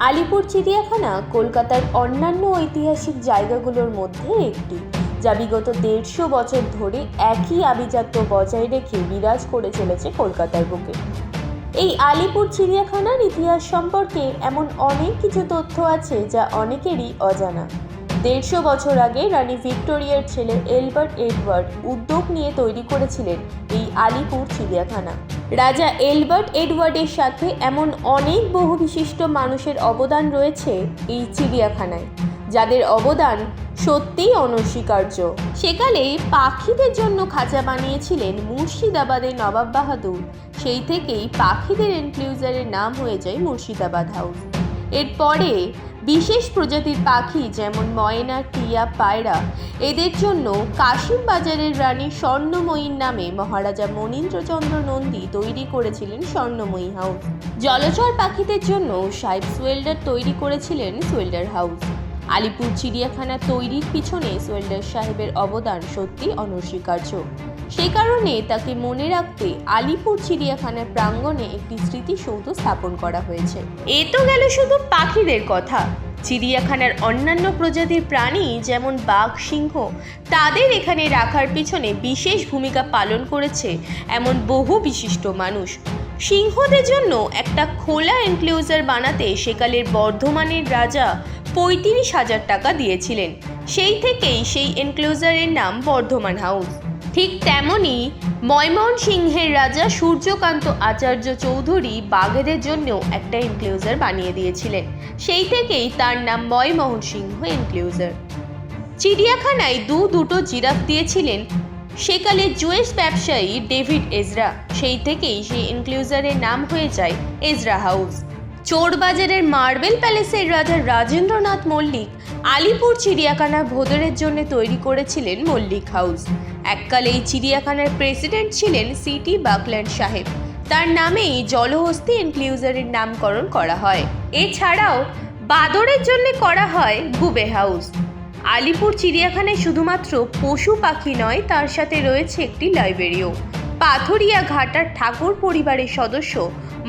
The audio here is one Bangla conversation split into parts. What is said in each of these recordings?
আলিপুর চিড়িয়াখানা কলকাতার অন্যান্য ঐতিহাসিক জায়গাগুলোর মধ্যে একটি, যা বিগত 150 বছর ধরে একই আভিজাত্য বজায় রেখে বিরাজ করে চলেছে কলকাতার বুকে। এই আলিপুর চিড়িয়াখানার ইতিহাস সম্পর্কে এমন অনেক কিছু তথ্য আছে যা অনেকেরই অজানা। 150 বছর আগে রানী ভিক্টোরিয়ার ছেলে এলবার্ট এডওয়ার্ড উদ্যোগ নিয়ে তৈরি করেছিলেন এই আলিপুর চিড়িয়াখানা। রাজা এলবার্ট এডওয়ার্ডের সাথে এমন অনেক বহু বিশিষ্ট মানুষের অবদান রয়েছে এই চিড়িয়াখানায়, যাদের অবদান সত্যিই অনস্বীকার্য। সেকালে পাখিদের জন্য খাঁচা বানিয়েছিলেন মুর্শিদাবাদের নবাব বাহাদুর। সেই থেকেই পাখিদের এনক্লোজারের নাম হয়ে যায় মুর্শিদাবাদ হাউস। এরপরে বিশেষ প্রজাতির পাখি যেমন ময়না, টিয়া, পায়রা, এদের জন্য কাশিম বাজারের রানী স্বর্ণময়ীর নামে মহারাজা মনীন্দ্রচন্দ্র নন্দী তৈরি করেছিলেন স্বর্ণময়ী হাউস। জলচর পাখিদের জন্য সাহেব সোয়েল্ডার তৈরি করেছিলেন সোয়েল্ডার হাউস। আলিপুর চিড়িয়াখানা তৈরির পিছনে সোয়েল্ডার সাহেবের অবদান সত্যি অনস্বীকার্য। সেই কারণে তাকে মনে রাখতে আলিপুর চিড়িয়াখানার প্রাঙ্গণে একটি স্মৃতিসৌধ স্থাপন করা হয়েছে। এ তো গেল শুধু পাখিদের কথা। চিড়িয়াখানার অন্যান্য প্রজাতির প্রাণী যেমন বাঘ, সিংহ, তাদের এখানে রাখার পিছনে বিশেষ ভূমিকা পালন করেছে এমন বহু বিশিষ্ট মানুষ। সিংহদের জন্য একটা খোলা এনক্লোজার বানাতে সেকালের বর্ধমানের রাজা 35,000 টাকা দিয়েছিলেন। সেই থেকেই সেই এনক্লোজারের নাম বর্ধমান হাউস। ঠিক তেমনই ময়মনসিংহের রাজা সূর্যকান্ত আচার্য চৌধুরী বাঘেদের জন্যও একটা এনক্লোজার বানিয়ে দিয়েছিলেন। সেই থেকেই তার নাম ময়মোহন সিংহ এনক্লোজার। চিড়িয়াখানায় দুটো জিরাফ দিয়েছিলেন সেকালে জুয়েস ব্যবসায়ী ডেভিড এজরা। সেই থেকেই সেই এনক্লোজারের নাম হয়ে যায় এজরা হাউস। চোরবাজারের মার্বেল প্যালেসের রাজা রাজেন্দ্রনাথ মল্লিক আলিপুর চিড়িয়াখানা ভোঁদরের জন্য তৈরি করেছিলেন মল্লিক হাউস। এককালে এই চিড়িয়াখানার প্রেসিডেন্ট ছিলেন সিটি বাকল্যান্ড সাহেব। তার নামেই জলহস্তি এনক্লোজারের নামকরণ করা হয়। এছাড়াও বাদরের জন্য করা হয় গুবে হাউস। আলিপুর চিড়িয়াখানায় শুধুমাত্র পশু পাখি নয়, তার সাথে রয়েছে একটি লাইব্রেরিও। পাথরিয়া ঘাটার ঠাকুর পরিবারের সদস্য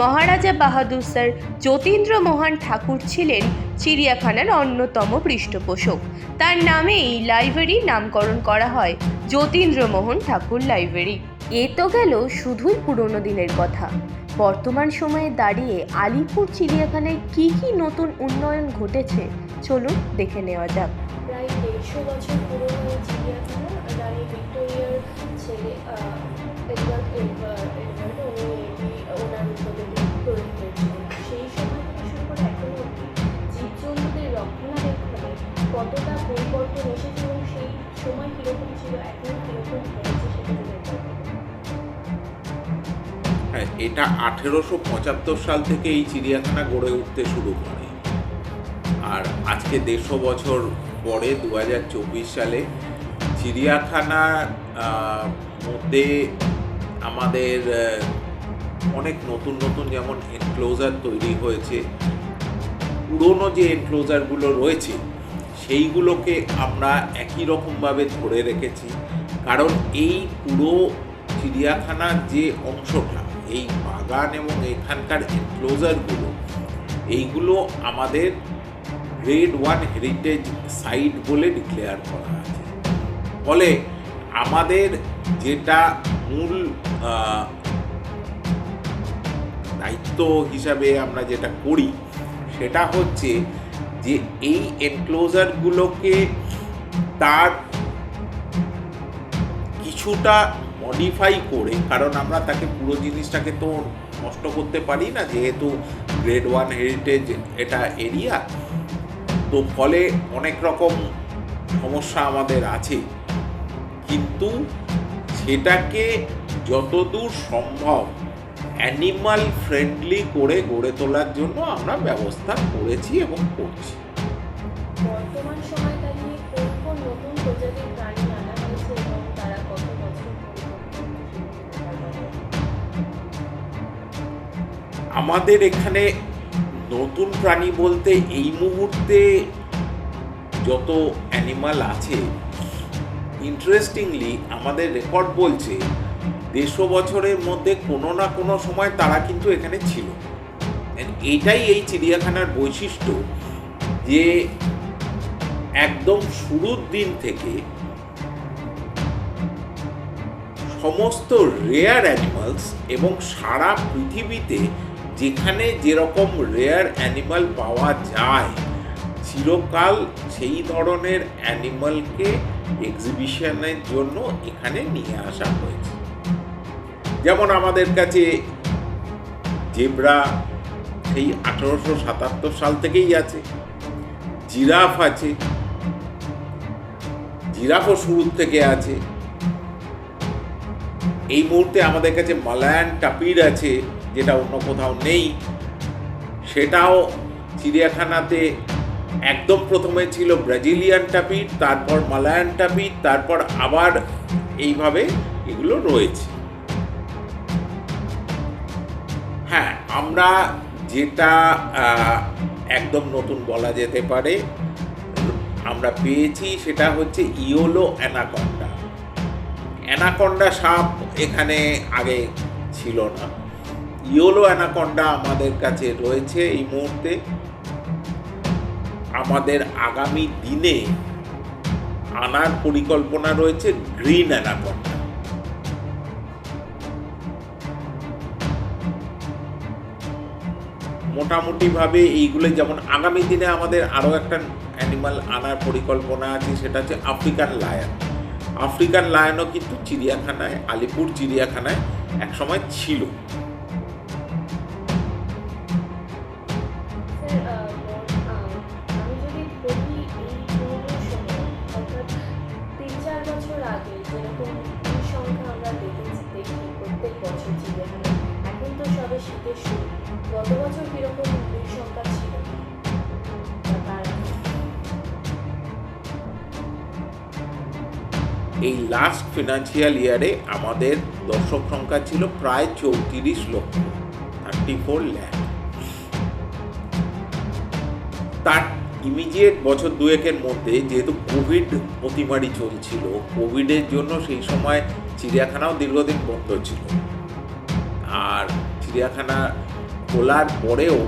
মহারাজা বাহাদুর স্যার যতীন্দ্রমোহন ঠাকুর ছিলেন চিড়িয়াখানার অন্যতম পৃষ্ঠপোষক। তার নামে এই লাইব্রেরির নামকরণ করা হয় যতীন্দ্রমোহন ঠাকুর লাইব্রেরি। এ তো গেল শুধুই পুরনো দিনের কথা। বর্তমান সময়ে দাঁড়িয়ে আলিপুর চিড়িয়াখানায় কি কি নতুন উন্নয়ন ঘটেছে চলুন দেখে নেওয়া যাক। প্রায় 150 বছর পুরনো এই চিড়িয়াখানা রানী ভিক্টোরিয়ার ছেলে এডওয়ার্ড উনি ওনার উদ্যোগে তৈরি হয়েছিলেন। সেই সময় থেকে শুরু করে এখনো অবধি জীবজন্তুদের রক্ষণাবেক্ষণে কতটা পরিবর্তন এসেছে এবং সেই সময় কীরকম ছিল, এখন কীরকম হয়েছে সেটা দেখতে। হ্যাঁ, এটা 1875 সাল থেকে এই চিড়িয়াখানা গড়ে উঠতে শুরু করে, আর আজকে 150 বছর পরে 2024 সালে চিড়িয়াখানার মধ্যে আমাদের অনেক নতুন নতুন যেমন এনক্লোজার তৈরি হয়েছে। পুরনো যে এনক্লোজারগুলো রয়েছে সেইগুলোকে আমরা একই রকমভাবে ধরে রেখেছি, কারণ এই পুরো চিড়িয়াখানার যে অংশটা, এই বাগান এবং এখানকার এনক্লোজারগুলো, এইগুলো আমাদের গ্রেড 1 হেরিটেজ সাইট বলে ডিক্লেয়ার করা আছে। ফলে আমাদের যেটা মূল দায়িত্ব হিসাবে আমরা যেটা করি সেটা হচ্ছে যে এই এনক্লোজারগুলোকে তার কিছুটা মডিফাই করে, কারণ আমরা তাকে পুরো জিনিসটাকে তো নষ্ট করতে পারি না, যেহেতু গ্রেড 1 হেরিটেজ এটা এরিয়া, তো ফলে অনেক রকম সমস্যা আমাদের আছে, কিন্তু সেটাকে যতদূর সম্ভব অ্যানিমাল ফ্রেন্ডলি করে গড়ে তোলার জন্য আমরা ব্যবস্থা করেছি এবং করছি। বর্তমান সময় দাঁড়িয়ে কোন কোন নতুন প্রজাতির প্রাণী আনা হয়েছে এবং তারা কত বছর আমাদের এখানে নতুন প্রাণী বলতে এই মুহূর্তে যত অ্যানিমাল আছে, ইন্টারেস্টিংলি আমাদের রেকর্ড বলছে 150 বছরের মধ্যে কোনো না কোনো সময় তারা কিন্তু এখানে ছিল। এটাই এই চিড়িয়াখানার বৈশিষ্ট্য যে একদম শুরুর দিন থেকে সমস্ত রেয়ার অ্যানিমালস এবং সারা পৃথিবীতে যেখানে যেরকম রেয়ার অ্যানিমাল পাওয়া যায় চিরকাল সেই ধরনের অ্যানিমালকে এক্সিবিশনের জন্য এখানে নিয়ে আসা হয়েছে। যেমন আমাদের কাছে জেব্রা সেই 1877 সাল থেকেই আছে, জিরাফ আছে, জিরাফও শুরুর থেকে আছে। এই মুহূর্তে আমাদের কাছে মালায়ান টাপির আছে, যেটা অন্য কোথাও নেই। সেটাও চিড়িয়াখানাতে একদম প্রথমে ছিল ব্রাজিলিয়ান টাপির, তারপর মালায়ান টাপির, তারপর আবার এইভাবে এগুলো রয়েছে। হ্যাঁ, আমরা যেটা একদম নতুন বলা যেতে পারে আমরা পেয়েছি সেটা হচ্ছে ইয়োলো অ্যানাকন্ডা। অ্যানাকন্ডা সাপ এখানে আগে ছিল না। ইয়োলো অ্যানাকন্ডা আমাদের কাছে রয়েছে এই মুহূর্তে। আমাদের আগামী দিনে আনার পরিকল্পনা রয়েছে গ্রিন অ্যানাকন্ডা। মোটামুটিভাবে এইগুলো, যেমন আগামী দিনে আমাদের আরও একটা অ্যানিমাল আনার পরিকল্পনা আছে, সেটা হচ্ছে আফ্রিকান লায়ন। আফ্রিকান লায়নও কিন্তু চিড়িয়াখানায়, আলিপুর চিড়িয়াখানায় একসময় ছিল। আমি যদি বলি এই পুরোনো সময় অর্থাৎ 3-4 বছর আগে যেরকম সংখ্যা আমরা দেখি প্রত্যেক বছর চিড়িয়াখানায়, এখন তো সবে শীতের শুরু, গত বছর কিরকম সংখ্যা ছিল? এই লাস্ট ফিনান্সিয়াল ইয়ারে আমাদের দর্শক সংখ্যা ছিল প্রায় 34 লক্ষ, 34 লাখ। তার ইমিডিয়েট বছর দুয়েকের মধ্যে যেহেতু কোভিড অতিমারি চলছিল, কোভিডের জন্য সেই সময় চিড়িয়াখানাও দীর্ঘদিন বন্ধ ছিল। আর চিড়িয়াখানা খোলার পরেও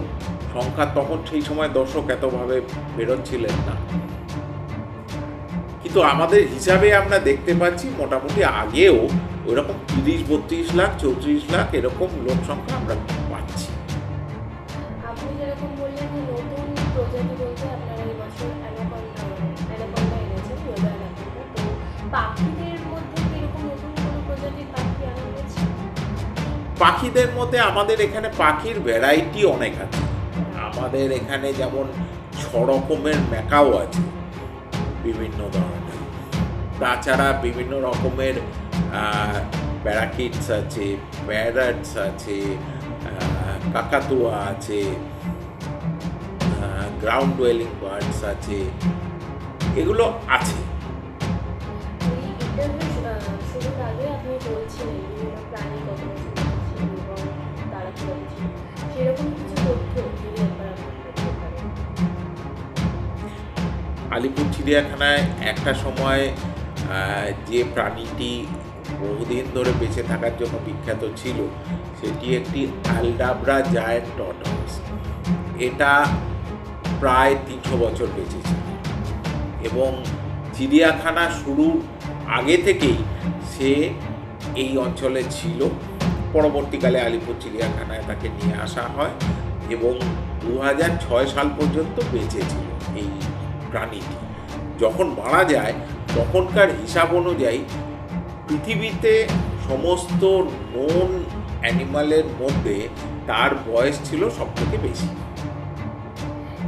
সংখ্যা তখন সেই সময় দর্শক এতভাবে বেরোচ্ছিলেন না। কিন্তু আমাদের হিসাবে আমরা দেখতে পাচ্ছি মোটামুটি আগেও ওইরকম 30-32 লাখ, 34 লাখ এরকম লোক সংখ্যা আমরা পাচ্ছি। আপনি যেরকম বললেন যে নতুন প্রজাতি বলতে আপনারা এই বছর অ্যানাকন্ডা এনেছেন, ইয়োলো অ্যানাকন্ডা। তো পাখিদের মধ্যে কিরকম নতুন কোনো প্রজাতির পাখি আনা হয়েছে? পাখিদের মধ্যে আমাদের এখানে পাখির ভ্যারাইটি অনেক আছে। আমাদের এখানে যেমন 6 রকমের ম্যাকাও আছে বিভিন্ন ধরনের। তাছাড়া বিভিন্ন রকমের প্যারাকিটস আছে, প্যারটস আছে, কাকাতুয়া আছে, গ্রাউন্ড ডোয়েলিং বার্ডস আছে, এগুলো আছে। এই ইন্টারভিউ শুরুর আগে আপনি বলছিলেন বিভিন্ন প্রাণী কত ছিল এবং তারা কীভাবে ছিল, সেরকম কিছু তথ্য যদি একবার আপনি বলতে পারেন। আলিপুর চিড়িয়াখানায় একটা সময় যে প্রাণীটি বহুদিন ধরে বেঁচে থাকার জন্য বিখ্যাত ছিল সেটি একটি আলডাব্রা জায়ান্ট টর্টয়েস। এটা প্রায় 300 বছর বেঁচে ছিল এবং চিড়িয়াখানা শুরুর আগে থেকেই সে এই অঞ্চলে ছিল। পরবর্তীকালে আলিপুর চিড়িয়াখানায় তাকে নিয়ে আসা হয় এবং 2006 সাল পর্যন্ত বেঁচে ছিল এই প্রাণীটি। যখন মারা যায় তখনকার হিসাব অনুযায়ী পৃথিবীতে সমস্ত নোন অ্যানিমালের মধ্যে তার বয়স ছিল সবথেকে বেশি।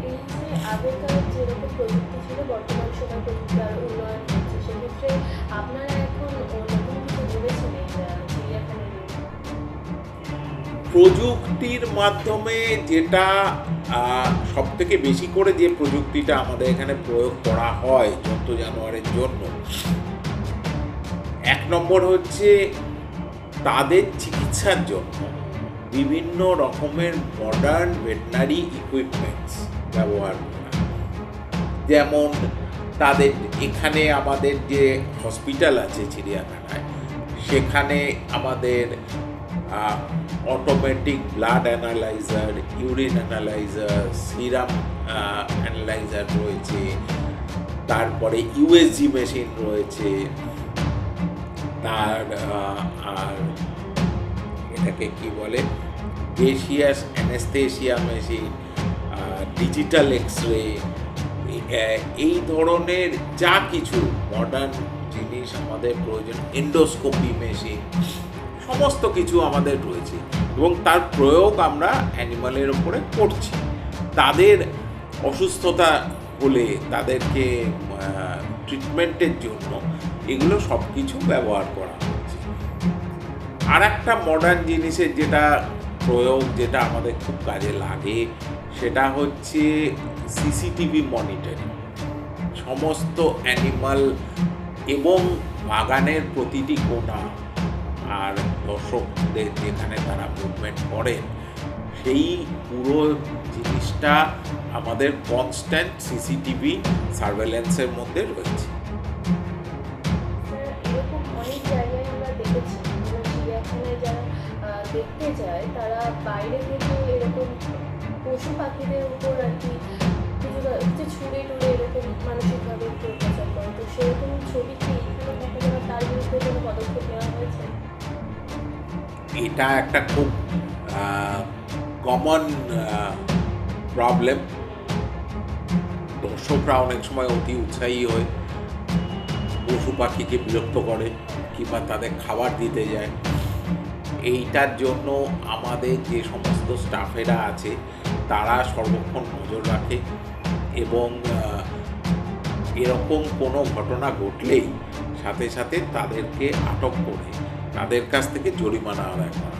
এই যে আগেকার যেরকম প্রযুক্তি ছিল, বর্তমান সময় প্রযুক্তির উন্নয়ন হচ্ছে, সেক্ষেত্রে আপনারা এখন নতুন কিছু ভেবেছেন এই চিড়িয়াখানার নিয়ে? প্রযুক্তির মাধ্যমে যেটা সব থেকে বেশি করে যে প্রযুক্তিটা আমাদের এখানে প্রয়োগ করা হয় জন্তু জানোয়ারের জন্য, 1 নম্বর হচ্ছে তাদের চিকিৎসার জন্য বিভিন্ন রকমের মডার্ন ভেটেরিনারি ইকুইপমেন্টস ব্যবহার করা। যেমন তাদের এখানে আমাদের যে হসপিটাল আছে চিড়িয়াখানায়, সেখানে আমাদের automatic blood analyser, urine analyser, serum analyser রয়েছে, তারপরে ইউএসজি মেশিন রয়েছে, তার আর এটাকে কি বলে গেসিয়াস অ্যানেস্থেসিয়া মেশিন, ডিজিটাল এক্স-রে, এই ধরনের যা কিছু মডার্ন জিনিস আমাদের প্রয়োজন, এন্ডোস্কোপি মেশিন, সমস্ত কিছু আমাদের রয়েছে এবং তার প্রয়োগ আমরা অ্যানিমালের ওপরে করছি। তাদের অসুস্থতা হলে তাদেরকে ট্রিটমেন্টের জন্য এগুলো সব কিছু ব্যবহার করা হচ্ছে। আর একটা মডার্ন জিনিসের যেটা প্রয়োগ, যেটা আমাদের খুব কাজে লাগে, সেটা হচ্ছে সিসিটিভি মনিটরিং। সমস্ত অ্যানিমাল এবং বাগানের প্রতিটি কোণা আর দর্শকদের যেখানে তারা মুভমেন্ট করেন, সেই পুরো জিনিসটা আমাদের কনস্ট্যান্ট সিসিটিভি সার্ভেলেন্সের মধ্যে রয়েছে। এরকম অনেক জায়গায় আমরা দেখেছি চিড়িয়াখানায় যারা দেখতে যায় তারা বাইরে থেকে এরকম পশু পাখিদের উপর আর কি কিছু ছুঁড়ে টুড়ে এরকম মানসিকভাবে অত্যাচার করে। তো সেরকম ছবি কি এখানে দেখা যাবে, তার বিরুদ্ধে কোনো পদক্ষেপ নেওয়া হয়েছে? এটা একটা খুব কমন প্রবলেম। দর্শকরা অনেক সময় অতি উৎসাহী হয়ে পশু পাখিকে বিরক্ত করে কিংবা তাদের খাবার দিতে যায়। এইটার জন্য আমাদের যে সমস্ত স্টাফেরা আছে তারা সর্বক্ষণ নজর রাখে এবং এরকম কোনো ঘটনা ঘটলেই সাথে সাথে তাদেরকে আটক করে তাদের কাছ থেকে জরিমানা আদায় করা।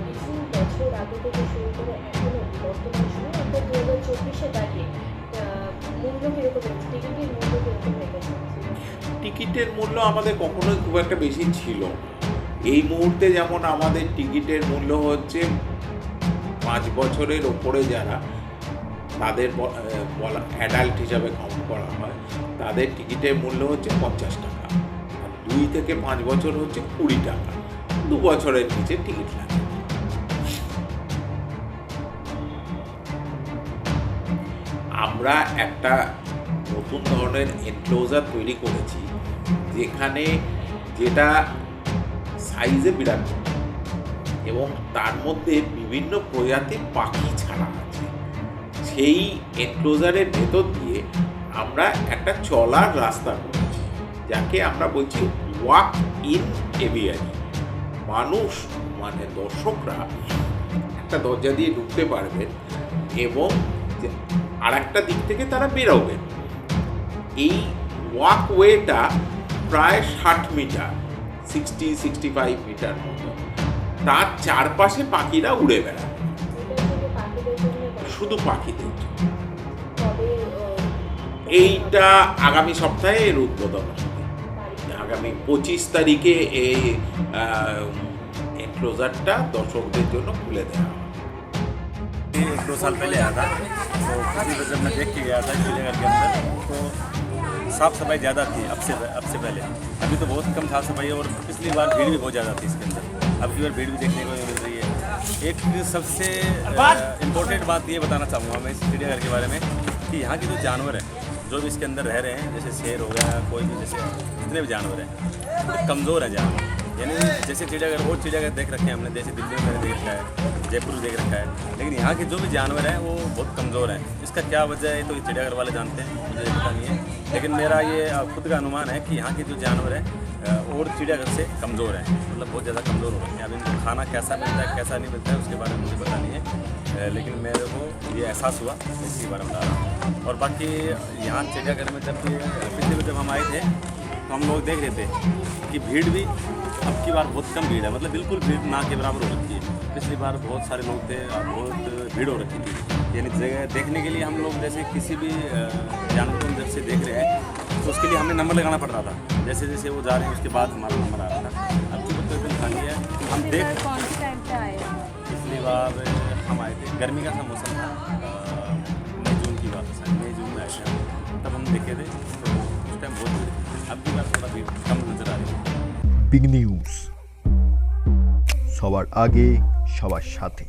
কিছু বছর আগে থেকে শুরু করে এখনো বর্তমান সময়ে অর্থাৎ 2024-এ দাঁড়িয়ে মূল্য কিরকম রেখেছে, টিকিটের মূল্য কিরকম রেখেছে? টিকিটের মূল্য আমাদের কখনোই খুব একটা বেশি ছিল না। এই মুহূর্তে যেমন আমাদের টিকিটের মূল্য হচ্ছে 5 বছরের ওপরে যারা, তাদের বলা অ্যাডাল্ট হিসাবে কাউন্ট করা হয়, তাদের টিকিটের মূল্য হচ্ছে 50 টাকা। আর 2 থেকে 5 বছর হচ্ছে 20 টাকা। 2 বছরের নিচে টিকিট লাগে। আমরা একটা নতুন ধরনের এনক্লোজার তৈরি করেছি যেখানে যেটা সাইজে বিরাট এবং তার মধ্যে বিভিন্ন প্রজাতির পাখি ছাড়া আছে। সেই এনক্লোজারের ভেতর দিয়ে আমরা একটা চলার রাস্তা করেছি, যাকে আমরা বলছি ওয়াক ইন এভিয়ারি। মানুষ মানে দর্শকরা একটা দরজা দিয়ে ঢুকতে পারবেন এবং আর একটা দিক থেকে তারা বেরোবেন। এই ওয়াকওয়েটা প্রায় 60 মিটার, 60-65 মিটার মতো। তার চারপাশে পাখিরা উড়ে বেড়াবে, শুধু পাখিদের জন্য। এইটা আগামী সপ্তাহে এর উদ্বোধন হবে। আগামী 25 তারিখে এই এনক্লোজারটা দর্শকদের জন্য খুলে দেওয়া হবে। 1-2 साल पहले आया था, तो किसी वजह मैं देख के गया था चिड़ियाघर के अंदर, तो साफ़ सफाई ज़्यादा थी अब से पहले। अभी तो बहुत कम साफ़ सफाई है और पिछली बार भीड़ भी बहुत ज़्यादा थी इसके अंदर। अब की बार भीड़ भी देखने को मिल रही है। एक सबसे इम्पोर्टेंट बात ये बताना चाहूँगा मैं इस चिड़ियाघर के बारे में कि यहाँ के जो जानवर हैं, जो भी इसके अंदर रह रहे हैं, जैसे शेर हो गया, कोई भी जैसे जितने भी जानवर हैं, कमज़ोर हैं जानवर। यानी जैसे चिड़ियाघर और चिड़ियाघर देख रखे हैं हमने, जैसे दिल्ली में देख रखा है, जयपुर में देख रखा है, लेकिन यहाँ के जो भी जानवर हैं वो बहुत कमज़ोर हैं। इसका क्या वजह है तो ये चिड़ियाघर वाले जानते हैं, मुझे पता नहीं है, लेकिन मेरा ये खुद का अनुमान है कि यहाँ के जो जानवर हैं और चिड़ियाघर से कमज़ोर हैं, मतलब बहुत ज़्यादा कमज़ोर हो रहे हैं। अब इनको खाना कैसा मिलता है कैसा नहीं मिलता है उसके बारे में मुझे पता नहीं है, लेकिन मेरे को ये एहसास हुआ, इसके बारे में बता रहा हूँ। और बाकी यहाँ चिड़ियाघर में जब पिछले बार जब हम आए थे तो हम लोग देख रहे थे कि भीड़ भी अब की बार बहुत कम भीड़ है, मतलब बिल्कुल भीड़ ना के बराबर हो रखी है। पिछली बार बहुत सारे लोग थे, बहुत भीड़ हो रखी थी। यानी जगह देखने के लिए हम लोग जैसे किसी भी जानवर को जब से देख रहे हैं तो उसके लिए हमें नंबर लगाना पड़ रहा था। जैसे जैसे वो जा रहे हैं उसके बाद हमारा नंबर आ रहा था। अब की बार तो एकदम खाली है। हम देख पिछली बार हम आए थे, गर्मी का सा मौसम था, मई जून की बात है, मई जून में आए थे, तब हम देखे थे तो उस टाइम बहुत भीड़ थी। अब की बार थोड़ा भीड़ कम नजर आ रही है। Big news. সবার আগে সবার সাথে।